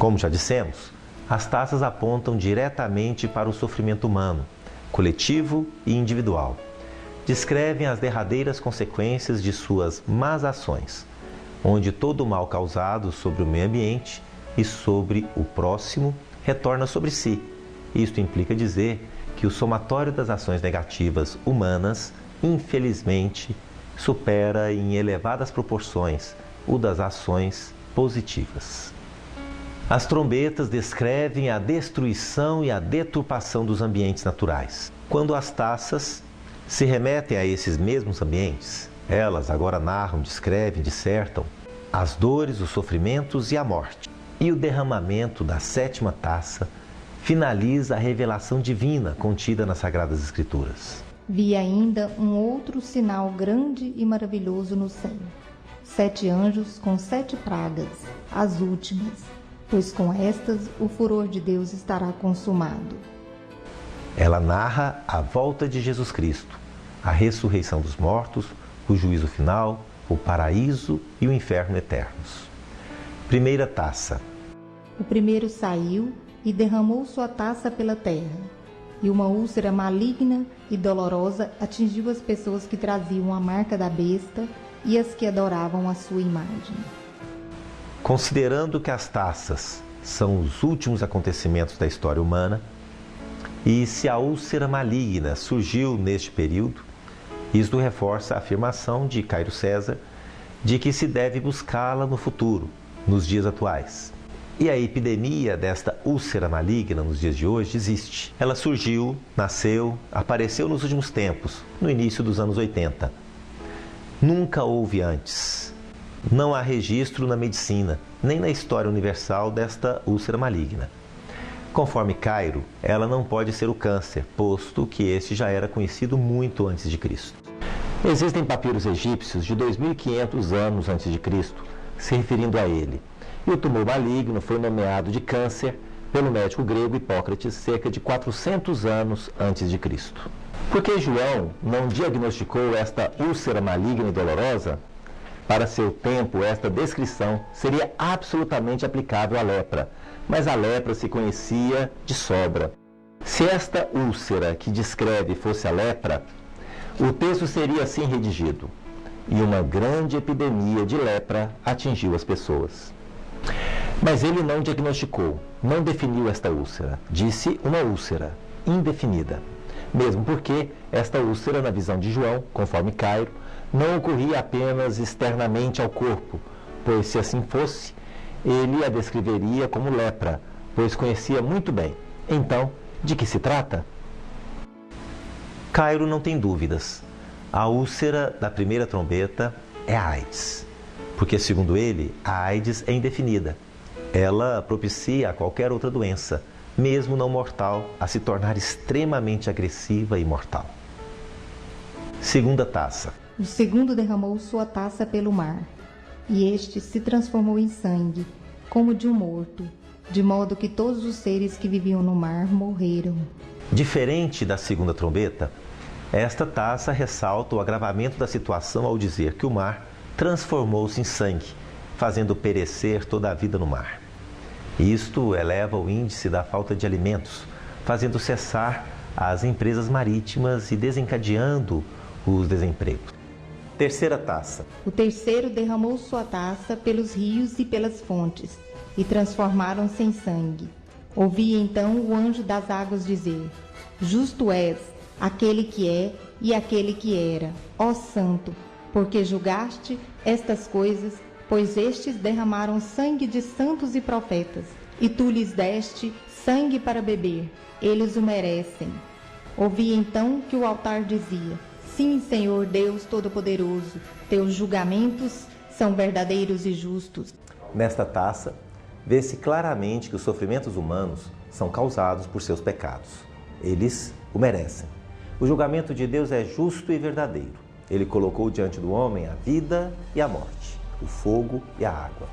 Como já dissemos, as taças apontam diretamente para o sofrimento humano, coletivo e individual. Descrevem as derradeiras consequências de suas más ações, onde todo o mal causado sobre o meio ambiente e sobre o próximo retorna sobre si. Isto implica dizer que o somatório das ações negativas humanas, infelizmente, supera em elevadas proporções o das ações positivas. As trombetas descrevem a destruição e a deturpação dos ambientes naturais. Quando as taças se remetem a esses mesmos ambientes, elas agora narram, descrevem, dissertam as dores, os sofrimentos e a morte. E o derramamento da sétima taça finaliza a revelação divina contida nas Sagradas Escrituras. Vi ainda um outro sinal grande e maravilhoso no céu. 7 anjos com 7 pragas, as últimas, pois com estas o furor de Deus estará consumado. Ela narra a volta de Jesus Cristo, a ressurreição dos mortos, o juízo final, o paraíso e o inferno eternos. Primeira taça. O primeiro saiu e derramou sua taça pela terra, e uma úlcera maligna e dolorosa atingiu as pessoas que traziam a marca da besta e as que adoravam a sua imagem. Considerando que as taças são os últimos acontecimentos da história humana, e se a úlcera maligna surgiu neste período, isto reforça a afirmação de Cairo César de que se deve buscá-la no futuro, nos dias atuais. E a epidemia desta úlcera maligna nos dias de hoje existe. Ela surgiu, nasceu, apareceu nos últimos tempos, no início dos anos 80. Nunca houve antes. Não há registro na medicina, nem na história universal desta úlcera maligna. Conforme Cairo, ela não pode ser o câncer, posto que este já era conhecido muito antes de Cristo. Existem papiros egípcios de 2.500 anos antes de Cristo, se referindo a ele. E o tumor maligno foi nomeado de câncer pelo médico grego Hipócrates cerca de 400 anos antes de Cristo. Por que João não diagnosticou esta úlcera maligna e dolorosa? Para seu tempo, esta descrição seria absolutamente aplicável à lepra, mas a lepra se conhecia de sobra. Se esta úlcera que descreve fosse a lepra, o texto seria assim redigido: e uma grande epidemia de lepra atingiu as pessoas. Mas ele não diagnosticou, não definiu esta úlcera, disse uma úlcera indefinida. Mesmo porque esta úlcera, na visão de João, conforme Cairo, não ocorria apenas externamente ao corpo, pois se assim fosse, ele a descreveria como lepra, pois conhecia muito bem. Então, de que se trata? Cairo não tem dúvidas. A úlcera da primeira trombeta é a AIDS, porque, segundo ele, a AIDS é indefinida. Ela propicia a qualquer outra doença, mesmo não mortal, a se tornar extremamente agressiva e mortal. Segunda taça. O segundo derramou sua taça pelo mar, e este se transformou em sangue, como de um morto, de modo que todos os seres que viviam no mar morreram. Diferente da segunda trombeta, esta taça ressalta o agravamento da situação ao dizer que o mar transformou-se em sangue, fazendo perecer toda a vida no mar. Isto eleva o índice da falta de alimentos, fazendo cessar as empresas marítimas e desencadeando os desempregos. Terceira taça. O terceiro derramou sua taça pelos rios e pelas fontes, e transformaram-se em sangue. Ouvi então o anjo das águas dizer: Justo és, aquele que é e aquele que era, ó Santo, porque julgaste estas coisas, pois estes derramaram sangue de santos e profetas, e tu lhes deste sangue para beber, eles o merecem. Ouvi então que o altar dizia: Sim, Senhor Deus Todo-Poderoso, teus julgamentos são verdadeiros e justos. Nesta taça, vê-se claramente que os sofrimentos humanos são causados por seus pecados. Eles o merecem. O julgamento de Deus é justo e verdadeiro. Ele colocou diante do homem a vida e a morte, o fogo e a água.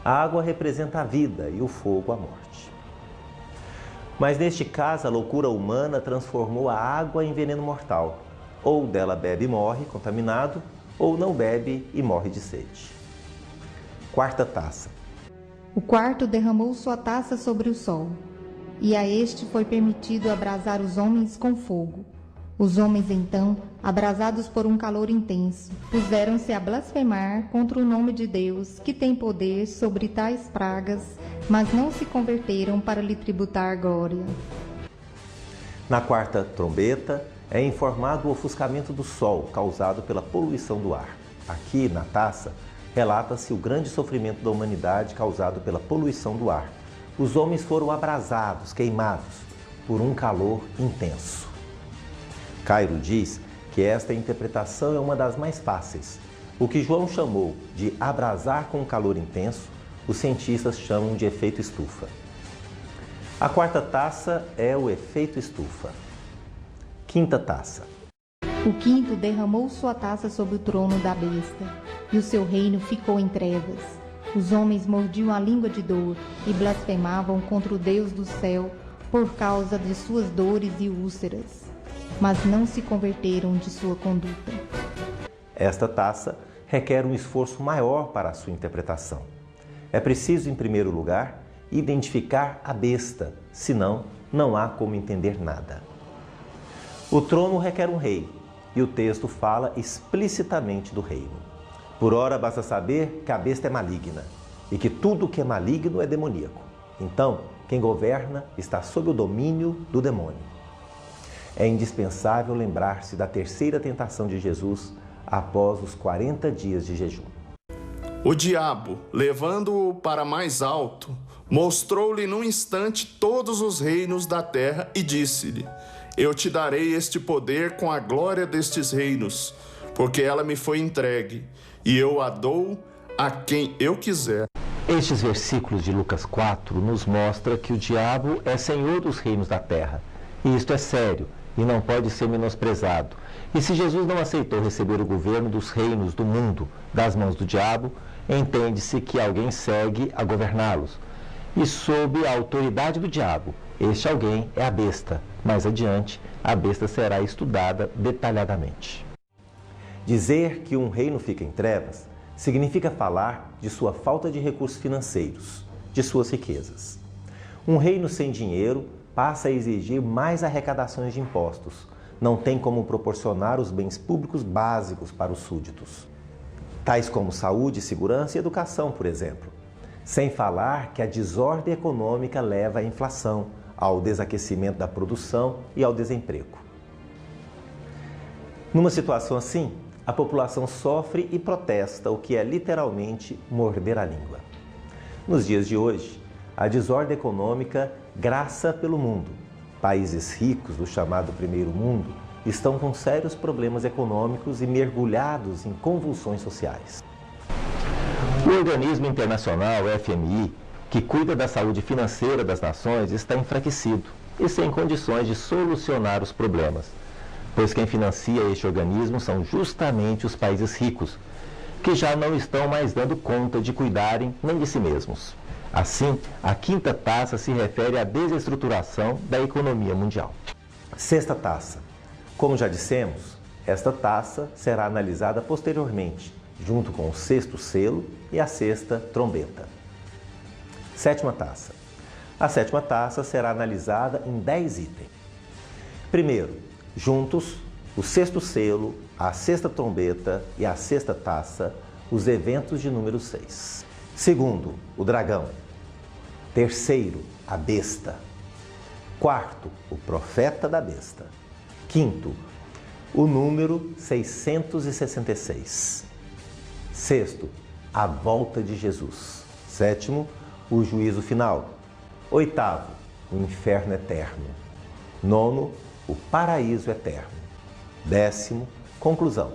A água representa a vida e o fogo a morte. Mas neste caso, a loucura humana transformou a água em veneno mortal. Ou dela bebe e morre contaminado, ou não bebe e morre de sede. Quarta taça. O quarto derramou sua taça sobre o sol, e a este foi permitido abrasar os homens com fogo. Os homens, então, abrasados por um calor intenso, puseram-se a blasfemar contra o nome de Deus, que tem poder sobre tais pragas, mas não se converteram para lhe tributar glória. Na quarta trombeta, é informado o ofuscamento do sol causado pela poluição do ar. Aqui, na taça, relata-se o grande sofrimento da humanidade causado pela poluição do ar. Os homens foram abrasados, queimados, por um calor intenso. Cairo diz que esta interpretação é uma das mais fáceis. O que João chamou de abrasar com calor intenso, os cientistas chamam de efeito estufa. A quarta taça é o efeito estufa. Quinta taça. O quinto derramou sua taça sobre o trono da besta, e o seu reino ficou em trevas. Os homens mordiam a língua de dor e blasfemavam contra o Deus do céu por causa de suas dores e úlceras, mas não se converteram de sua conduta. Esta taça requer um esforço maior para a sua interpretação. É preciso, em primeiro lugar, identificar a besta, senão não há como entender nada. O trono requer um rei, e o texto fala explicitamente do reino. Por ora, basta saber que a besta é maligna, e que tudo que é maligno é demoníaco. Então, quem governa está sob o domínio do demônio. É indispensável lembrar-se da terceira tentação de Jesus após os 40 dias de jejum. O diabo, levando-o para mais alto, mostrou-lhe num instante todos os reinos da terra e disse-lhe: Eu te darei este poder com a glória destes reinos, porque ela me foi entregue, e eu a dou a quem eu quiser. Estes versículos de Lucas 4 nos mostram que o diabo é senhor dos reinos da terra. E isto é sério e não pode ser menosprezado. E se Jesus não aceitou receber o governo dos reinos do mundo das mãos do diabo, entende-se que alguém segue a governá-los. E sob a autoridade do diabo, este alguém é a besta. Mais adiante, a besta será estudada detalhadamente. Dizer que um reino fica em trevas significa falar de sua falta de recursos financeiros, de suas riquezas. Um reino sem dinheiro passa a exigir mais arrecadações de impostos. Não tem como proporcionar os bens públicos básicos para os súditos, tais como saúde, segurança e educação, por exemplo. Sem falar que a desordem econômica leva à inflação, ao desaquecimento da produção e ao desemprego. Numa situação assim, a população sofre e protesta, o que é literalmente morder a língua. Nos dias de hoje, a desordem econômica graça pelo mundo. Países ricos do chamado primeiro mundo estão com sérios problemas econômicos e mergulhados em convulsões sociais. O organismo internacional FMI, que cuida da saúde financeira das nações, está enfraquecido e sem condições de solucionar os problemas, pois quem financia este organismo são justamente os países ricos, que já não estão mais dando conta de cuidarem nem de si mesmos. Assim, a quinta taça se refere à desestruturação da economia mundial. Sexta taça. Como já dissemos, esta taça será analisada posteriormente, junto com o sexto selo e a sexta trombeta. Sétima taça. A sétima taça será analisada em 10 itens. Primeiro, juntos, o sexto selo, a sexta trombeta e a sexta taça, os eventos de número 6. Segundo, o dragão. Terceiro, a besta. Quarto, o profeta da besta. Quinto, o número 666. Sexto, a volta de Jesus. Sétimo, o juízo final. Oitavo, o inferno eterno. Nono, o paraíso eterno. Décimo, conclusão.